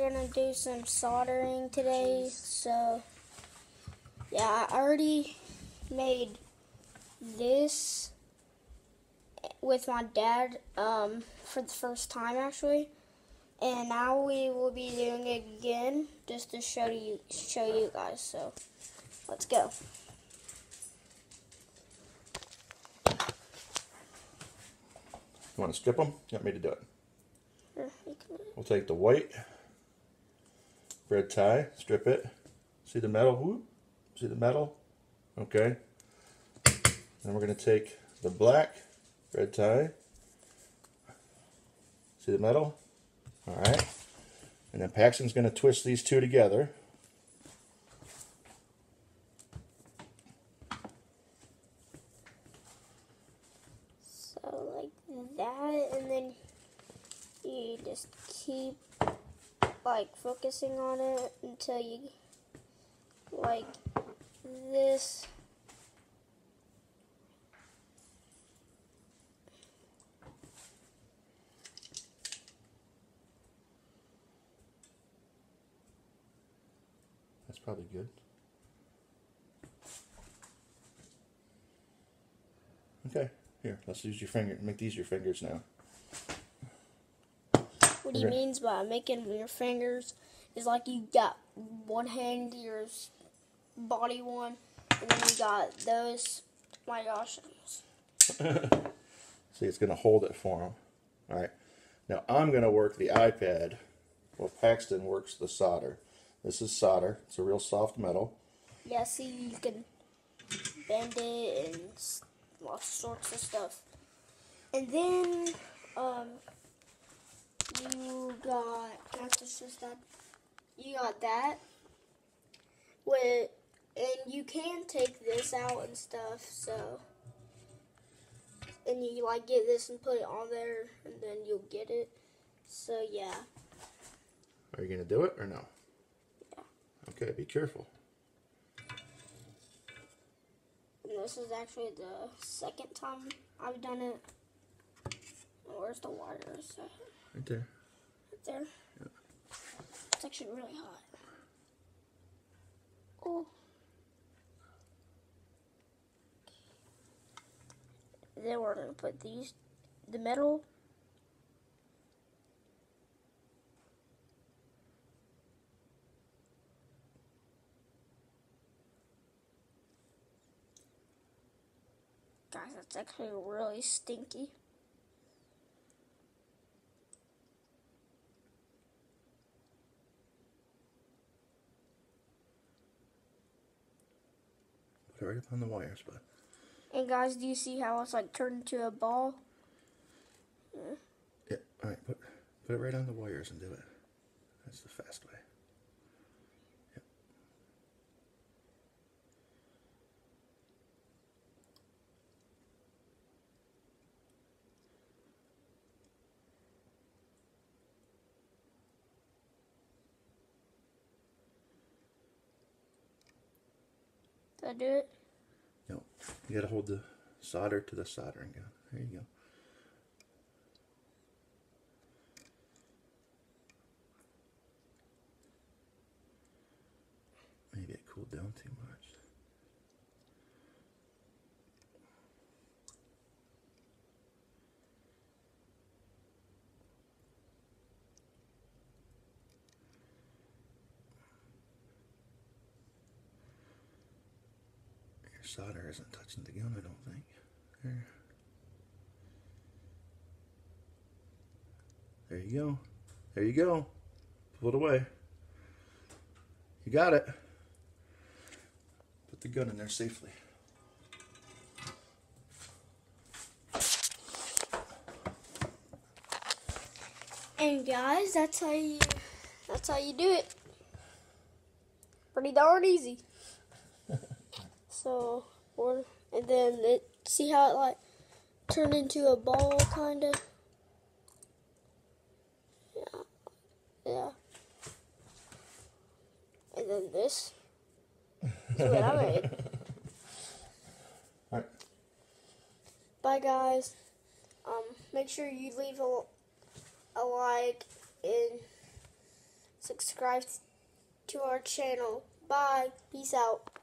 gonna do some soldering today. So yeah, I already made this with my dad for the first time actually, and now we will be doing it again just to show you guys. So let's go. You want to strip them? You want me to do it? Sure, you can. We'll take the white red tie, strip it. See the metal? Whoop. See the metal? Okay. Then we're going to take the black red tie. See the metal? Alright. And then Paxton's going to twist these two together. So like that, and then you just keep like focusing on it until you like this. That's probably good. Okay, here, let's use your finger. Make these your fingers now. What he means by making your fingers is like you got one hand, your body one, and then you got those. My gosh. See, it's going to hold it for him. Alright, now I'm going to work the iPad while Paxton works the solder. This is solder. It's a real soft metal. Yeah, see, you can bend it and lots of sorts of stuff. And then, you got, you got that. And you can take this out and stuff, so. And you, like, get this and put it on there, and then you'll get it. So, yeah. Are you going to do it or no? Yeah. Okay, be careful. And this is actually the second time I've done it. Where's the wires? Right there. Right there? Yeah. It's actually really hot. Oh. Then we're going to put the metal. Guys, that's actually really stinky. Put it right up on the wires, bud. And guys, do you see how it's like turned into a ball? Yeah. Yeah, alright, put it right on the wires and do it. That's the fast way. Yep. Did I do it? No, you gotta hold the solder to the soldering gun. There you go. Maybe it cooled down too much. Your solder isn't touching the gun, I don't think. There. There you go. There you go. Pull it away. You got it. Put the gun in there safely. And guys, that's how you do it. Pretty darn easy. So, and then see how it like turned into a ball, kind of. Yeah. And then this is what I made. Alright. Bye, guys. Make sure you leave a like and subscribe to our channel. Bye. Peace out.